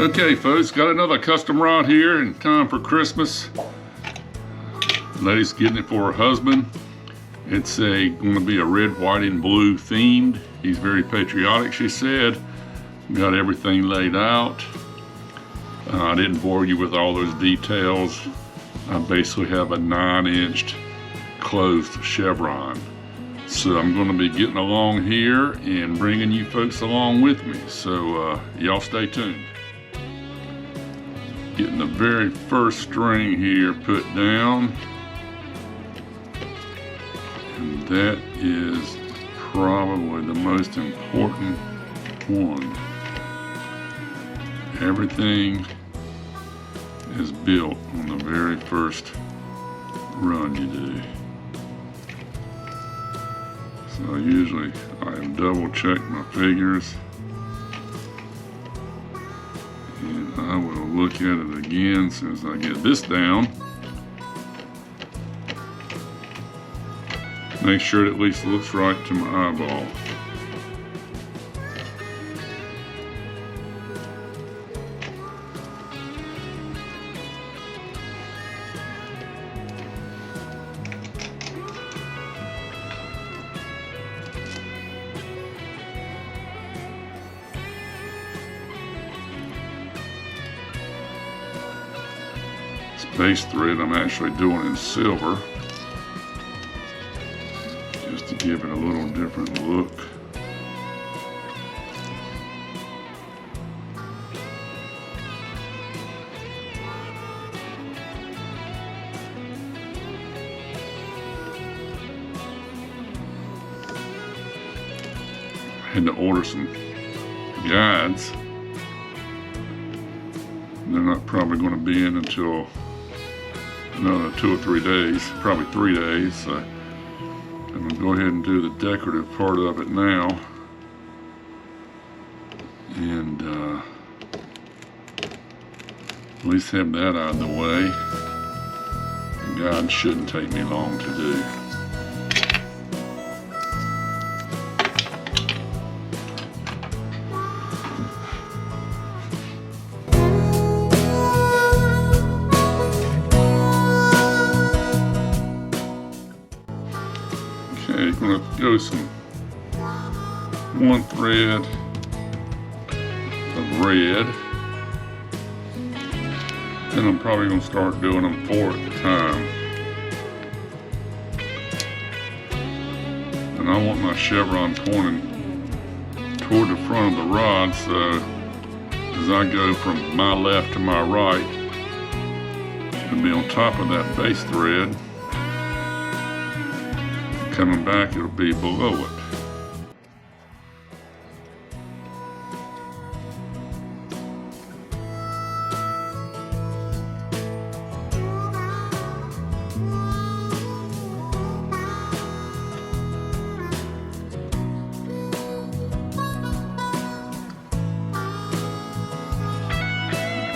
Okay folks, got another custom rod here in time for Christmas. Lady's getting it for her husband. It's going to be a red, white, and blue themed. He's very patriotic, she said. Got everything laid out. I didn't bore you with all those details. I basically have a 9-inch closed chevron. So I'm going to be getting along here and bringing you folks along with me. So y'all stay tuned. Getting the very first string here put down. And that is probably the most important one. Everything is built on the very first run you do. So usually I double check my figures and I will look at it again as soon as I get this down. Make sure it at least looks right to my eyeball. Base thread I'm actually doing in silver just to give it a little different look. I had to order some guides. They're not probably going to be in until another 2 or 3 days, probably 3 days. So I'm going to go ahead and do the decorative part of it now. And at least have that out of the way. The guide shouldn't take me long to do. Okay, going to go one thread of red, and I'm probably going to start doing them 4 at a time. And I want my chevron pointing toward the front of the rod, so as I go from my left to my right, it'll be on top of that base thread. Coming back, it'll be below it.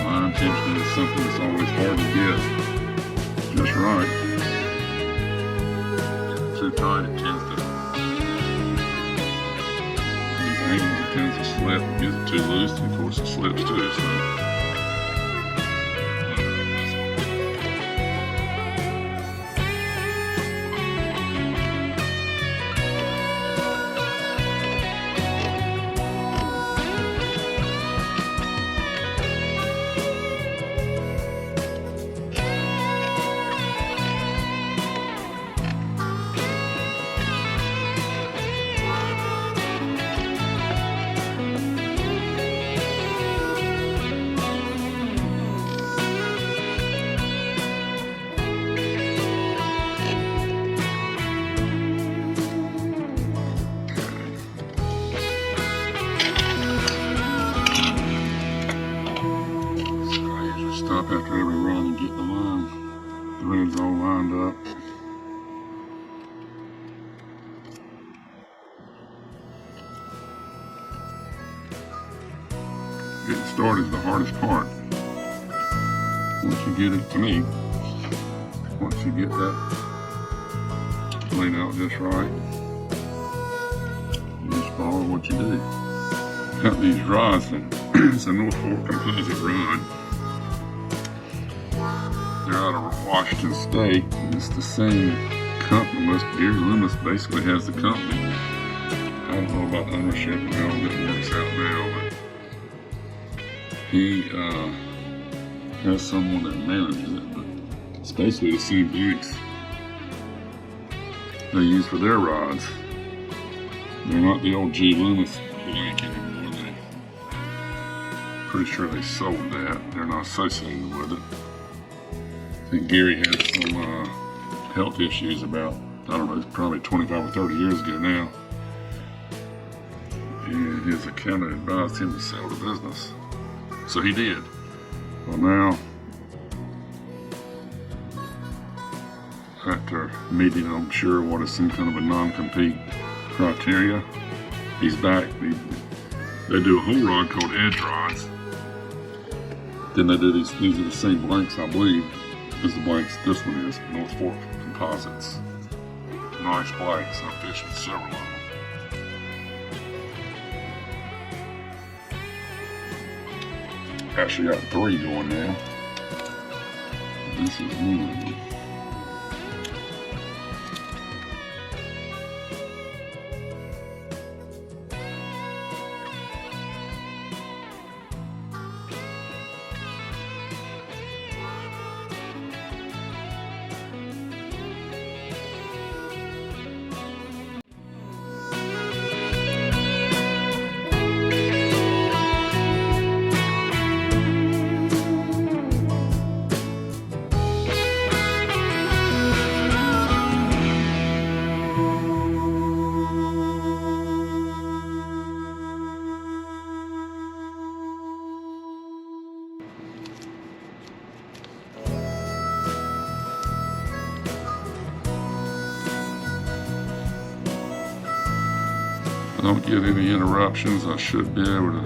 Line tension is something that's always hard to get just right. Too tight, it tends to, these angles, it tends to slip. If you get it too loose, and of course it slips too. So. Stop after every run and get the line threads all lined up. Getting started is the hardest part. Once you get it, to me, once you get that laid out just right, you just follow what you do. Got these rods and It's a North Fork composite rod. They're out of Washington State, and it's the same company. Gary Loomis basically has the company. I don't know about ownership and how that works out now, but he has someone that manages it. But it's basically the same blanks they use for their rods. They're not the old G. Loomis blank anymore. Pretty sure they sold that. They're not associated with it. I think Gary had some health issues about, I don't know, probably 25 or 30 years ago now. And his accountant advised him to sell the business. So he did. Well, now, after meeting, I'm sure, what is some kind of a non-compete criteria, he's back. They do a whole rod called edge rods. Then they do these are the same blanks, I believe, as the blanks this one is, North Fork Composites. Nice blanks, I've fished with several of them. Actually got 3 going now. This is one of them. I don't get any interruptions. I should be able to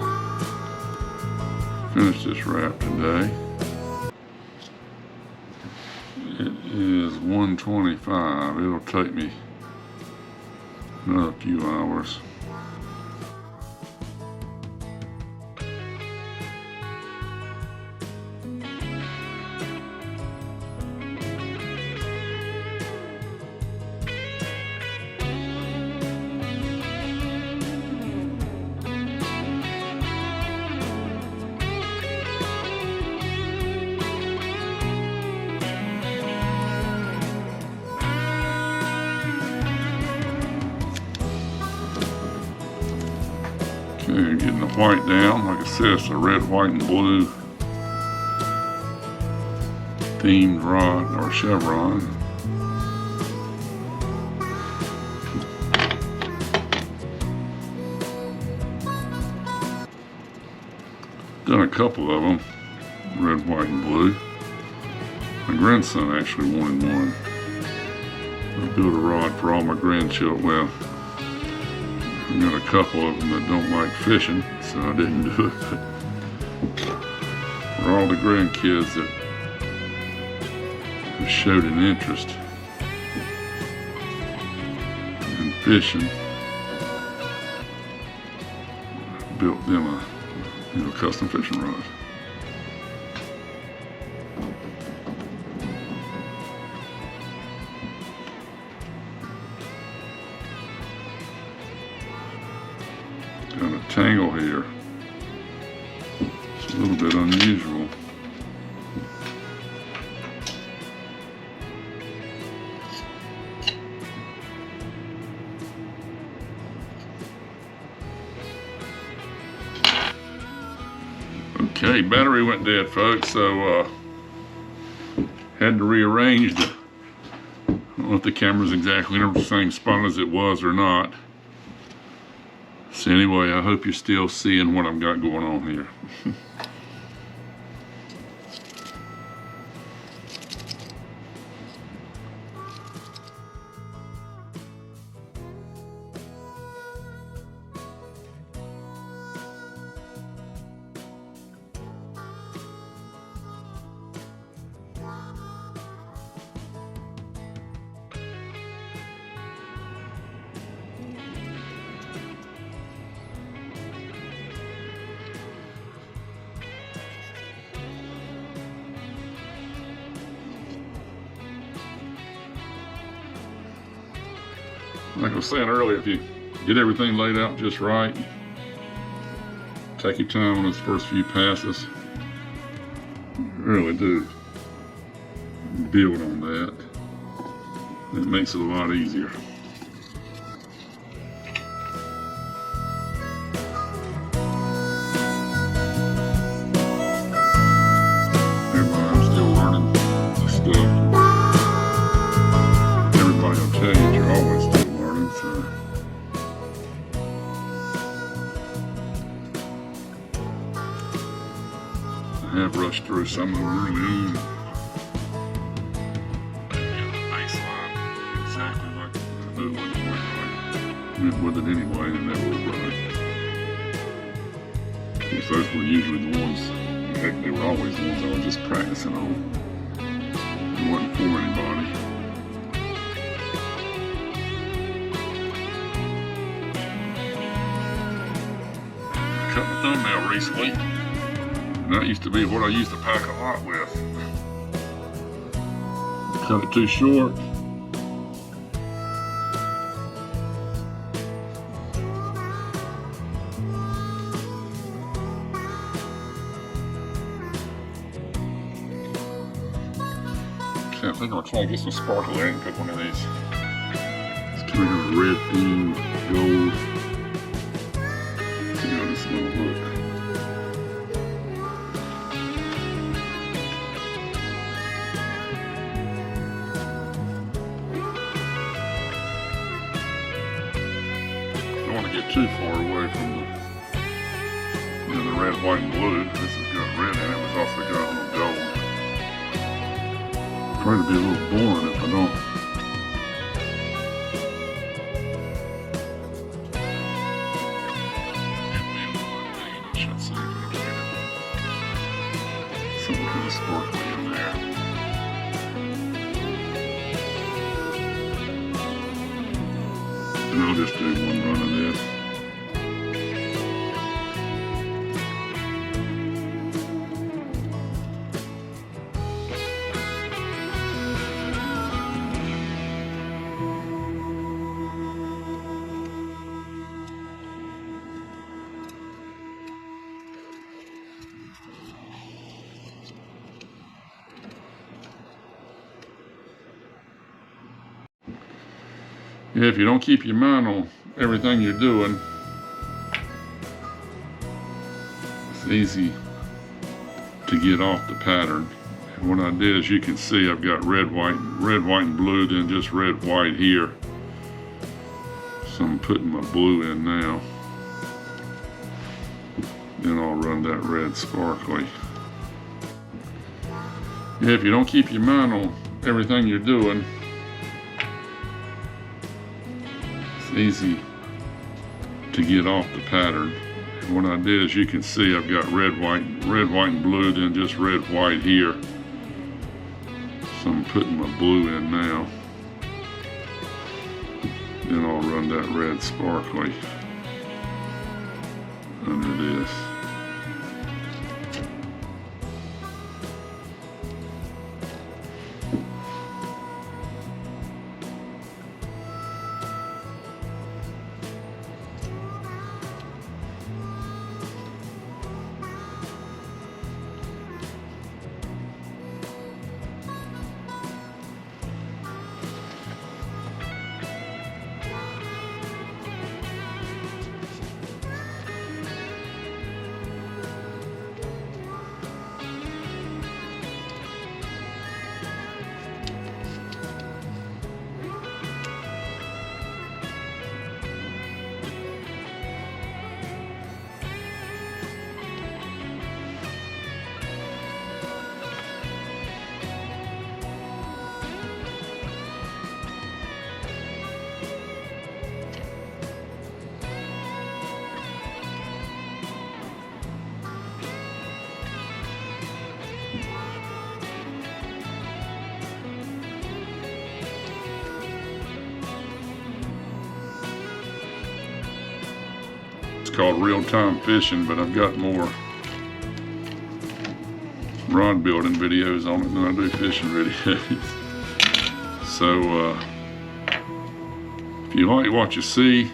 finish this wrap today. It is 1:25. It'll take me another few hours. Okay, getting the white down. Like I said, it's a red, white, and blue themed rod or Chevron. Done a couple of them, red, white, and blue. My grandson actually wanted one. I built a rod for all my grandchildren. Well, I got a couple of them that don't like fishing, so I didn't do it. For all the grandkids that have showed an interest in fishing, I built them a custom fishing rod. Got a tangle here. It's a little bit unusual. Okay, battery went dead, folks, so had to rearrange the, I don't know if the camera's exactly in the same spot as it was or not. So anyway, I hope you're still seeing what I've got going on here. like I was saying earlier, if you get everything laid out just right, take your time on those first few passes, you really do build on that. It makes it a lot easier. I'm still learning this stuff. Everybody will tell you you're always still learning, so. I have rushed through some of them early on. Exactly like I knew it wasn't quite right. Went with it anyway and never was right. Because those were usually the ones, heck, they were always the ones I was just practicing on. It wasn't for anybody. I cut my thumbnail recently, and that used to be what I used to pack a lot with. Cut it too short. I think I'm gonna try to get some sparkle there and pick one of these. Let's turn it on red theme, gold. See how this is gonna look. Don't want to get too far away from the red, white, and blue. This has got red in it. It's also got a little gold. Try to be a little boring if I don't. Something kind of sparkly in there. And I'll just do one run of this. Yeah, if you don't keep your mind on everything you're doing, it's easy to get off the pattern. And what I did, as you can see, I've got red, white, and blue, then just red, white here. So I'm putting my blue in now. Then I'll run that red sparkly. Yeah, if you don't keep your mind on everything you're doing, easy to get off the pattern. And what I did, as you can see, I've got red, white, and blue, then just red, white here. So I'm putting my blue in now. Then I'll run that red sparkly under this. Called real-time fishing, but I've got more rod building videos on it than I do fishing videos. So If you like what you see,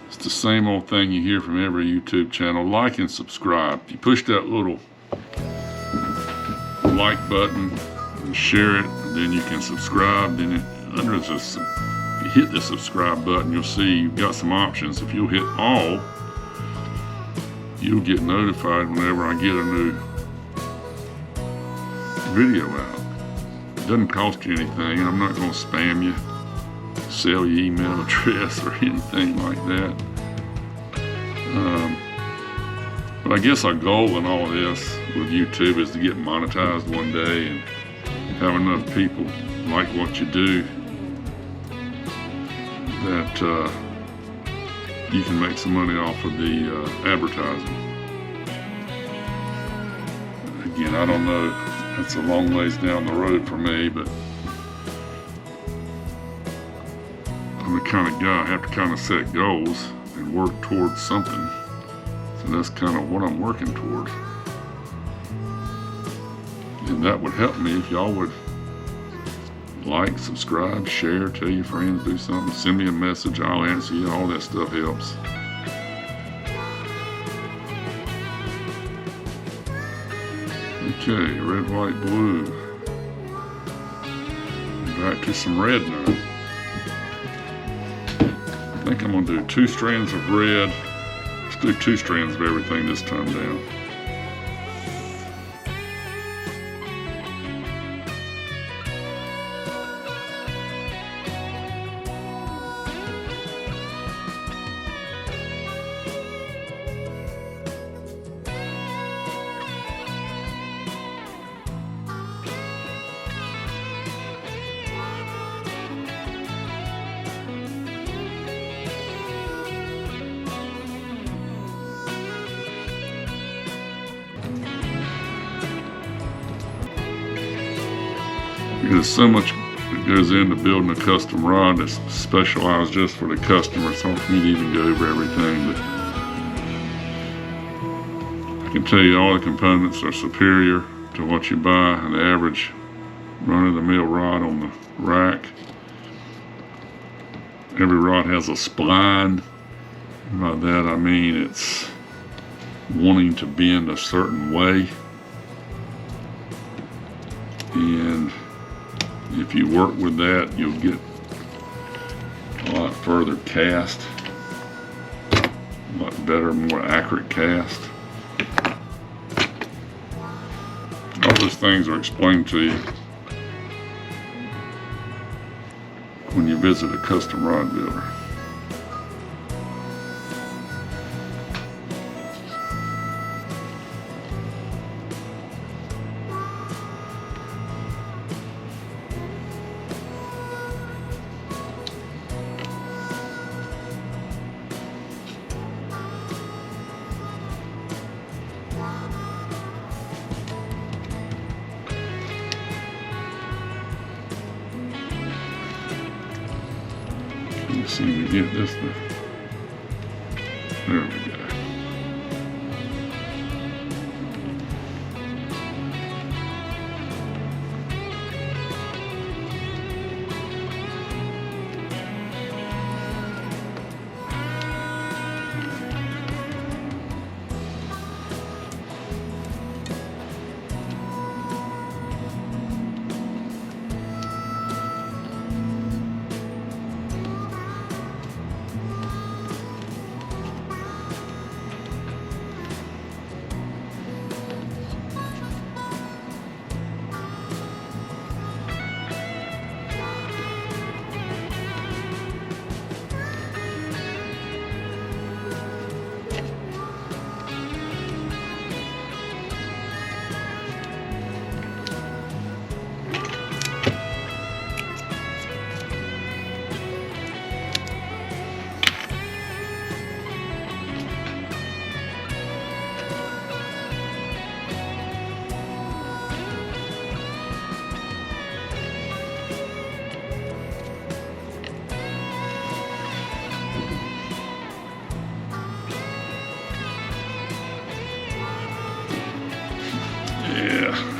it's the same old thing you hear from every YouTube channel. Like and subscribe. If you push that little like button and share it, and then you can subscribe. Then if you hit the subscribe button, you'll see you've got some options. If you'll hit all, you'll get notified whenever I get a new video out. It doesn't cost you anything. I'm not going to spam you, sell your email address or anything like that. But I guess our goal in all of this with YouTube is to get monetized one day and have enough people like what you do that you can make some money off of the advertising. Again, I don't know. That's a long ways down the road for me, but I'm the kind of guy I have to kind of set goals and work towards something. So that's kind of what I'm working towards. And that would help me if y'all would like, subscribe, share, tell your friends, do something, send me a message, I'll answer you. All that stuff helps. Okay, red, white, blue. Back to some red now. I think I'm going to do 2 strands of red. Let's do 2 strands of everything this time down. There's so much that goes into building a custom rod that's specialized just for the customer. It's hard for me to even go over everything, but I can tell you all the components are superior to what you buy an average run-of-the-mill rod on the rack. Every rod has a spline. By that I mean it's wanting to bend a certain way, and if you work with that, you'll get a lot further cast, a lot better, more accurate cast. All those things are explained to you when you visit a custom rod builder. Let's see if we get this thing. There we go.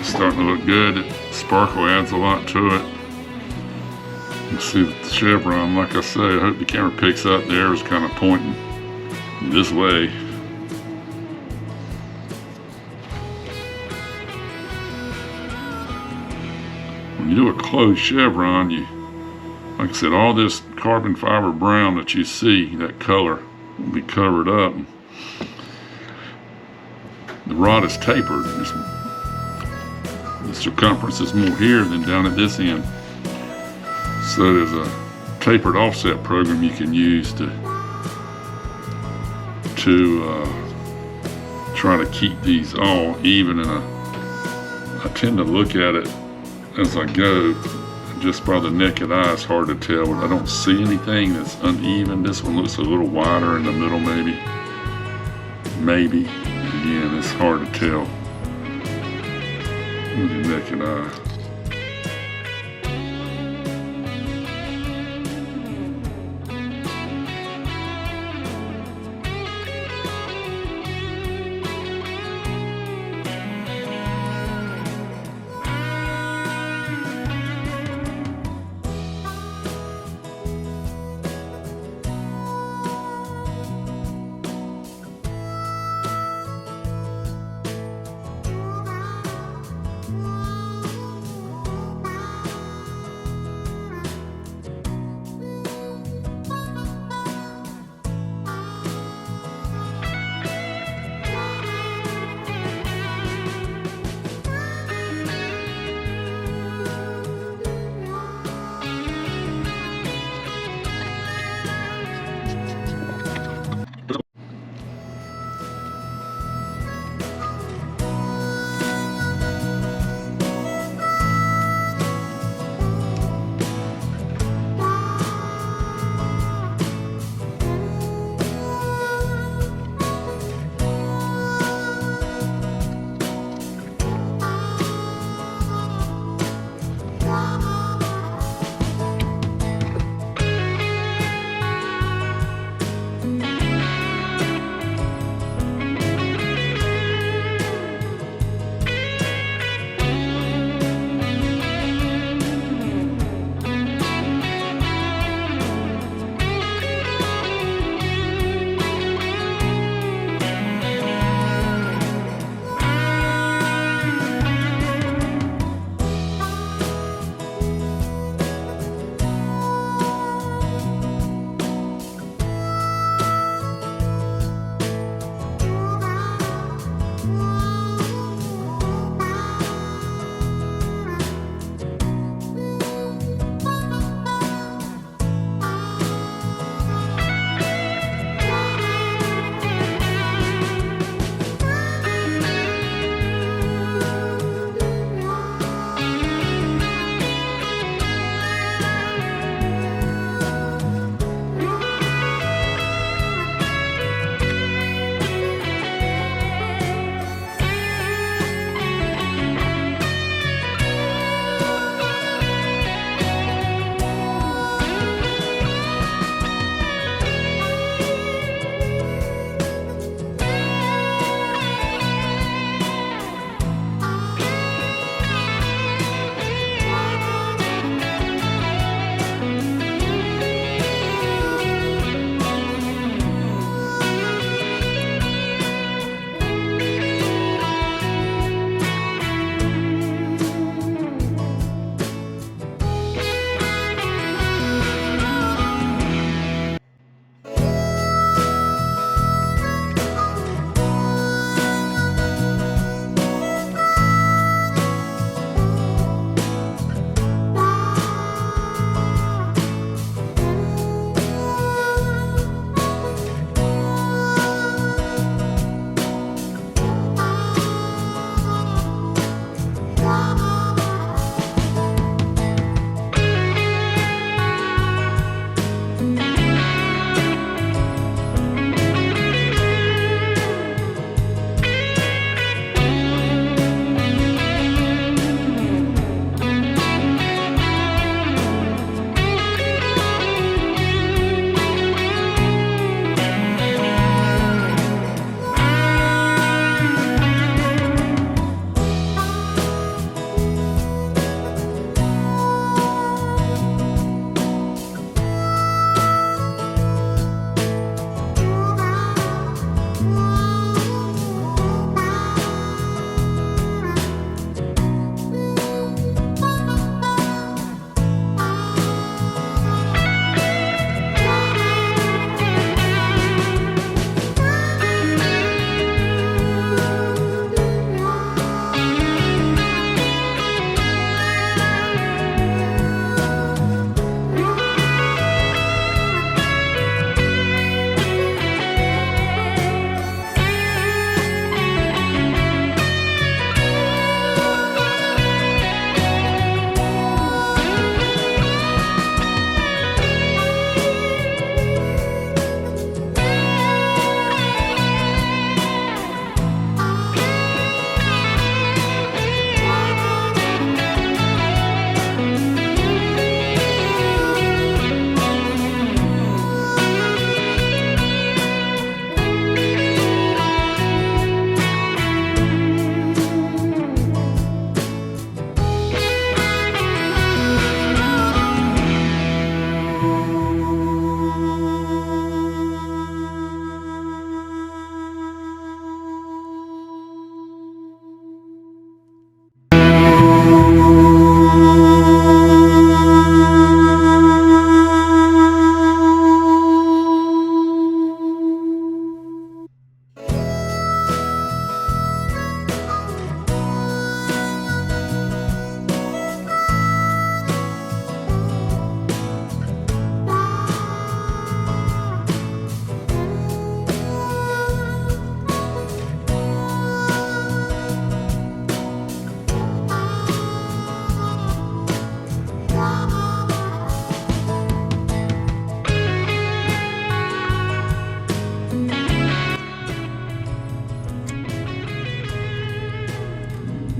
Starting to look good. Sparkle adds a lot to it. See the chevron, like I say, I hope the camera picks up. The arrow's kind of pointing this way. When you do a closed chevron, like I said, all this carbon fiber brown that you see, that color, will be covered up. The rod is tapered. The circumference is more here than down at this end. So there's a tapered offset program you can use to try to keep these all even. And I tend to look at it as I go. Just by the naked eye, it's hard to tell, but I don't see anything that's uneven. This one looks a little wider in the middle, maybe. Again, it's hard to tell with the naked eye.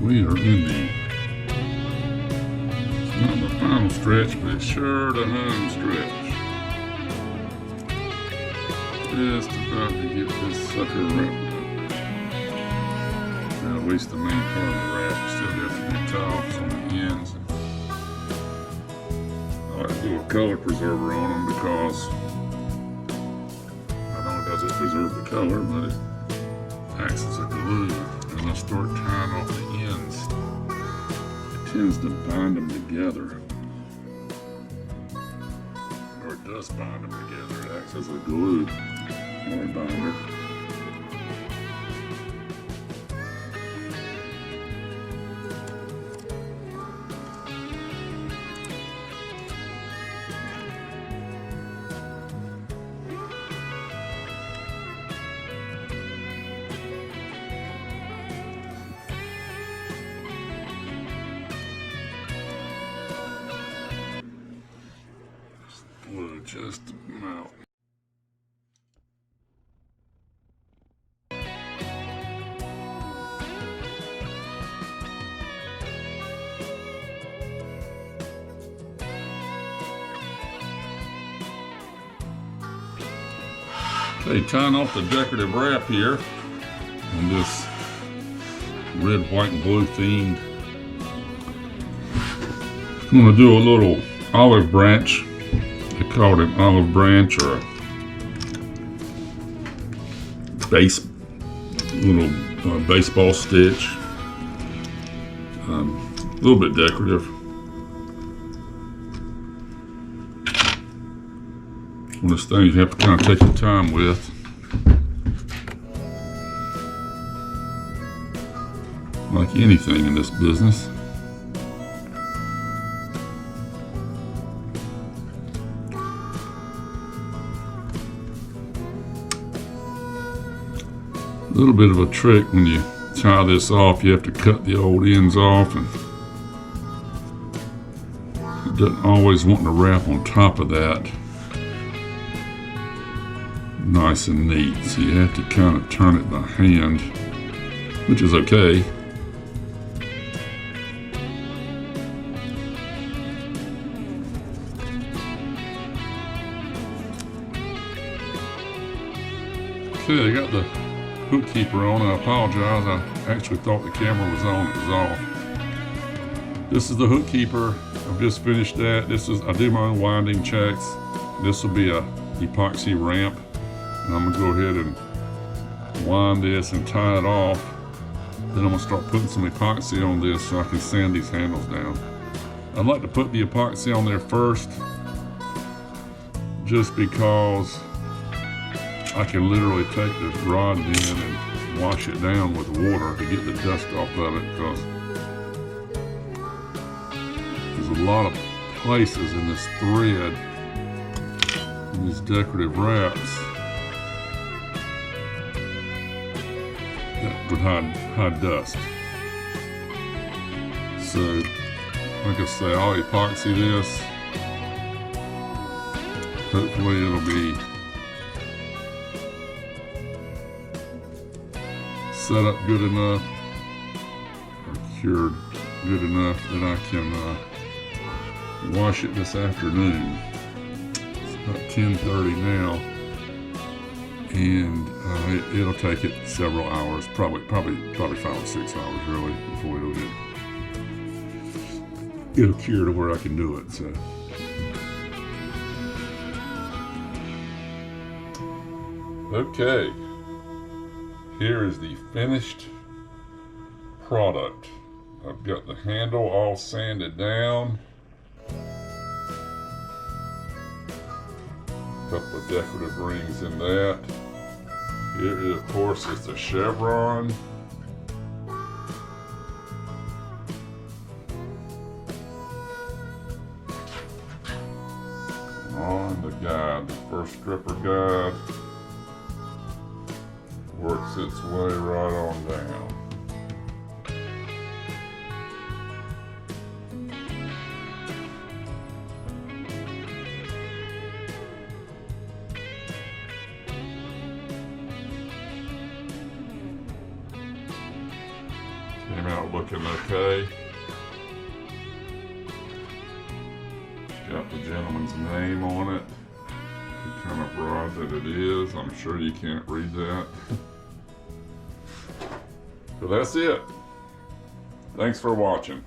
We are in the, it's not the final stretch, but it's sure the home stretch. Just about to get this sucker wrapped up. Now, at least the main part of the wrap still got the tops on the ends. I like to do a color preserver on them because not only does it preserve the color, but it acts as a glue. As I start tying off the ends, it tends to bind them together. Or it does bind them together. It acts as a glue or a binder. Just about. Okay, tying off the decorative wrap here on this red, white, and blue themed. I'm going to do a little olive branch. They call it an olive branch or a little baseball stitch. A little bit decorative. One of those things you have to kind of take your time with. Like anything in this business. A little bit of a trick when you tie this off, you have to cut the old ends off, and it doesn't always want to wrap on top of that nice and neat, so you have to kind of turn it by hand, which is okay. Okay, I got the hook keeper on. I apologize, I actually thought the camera was on, it was off. This is the hook keeper. I've just finished that. I do my own winding checks. This will be a epoxy ramp, and I'm gonna go ahead and wind this and tie it off. Then I'm gonna start putting some epoxy on this so I can sand these handles down. I'd like to put the epoxy on there first, just because I can literally take this rod in and wash it down with water to get the dust off of it, because there's a lot of places in this thread, in these decorative wraps, that would hide dust. So, like I say, I'll epoxy this. Hopefully it'll be set up good enough, or cured good enough that I can wash it this afternoon. It's about 10:30 now, and it'll take it several hours, probably 5 or 6 hours really, before it'll cure to where I can do it. So Okay, here is the finished product. I've got the handle all sanded down. Couple of decorative rings in that. Here, of course, is the Chevron. On the guide, the first stripper guide works its way right on down. Came out looking okay. Got the gentleman's name on it. What kind of rod that it is. I'm sure you can't read that. So that's it. Thanks for watching.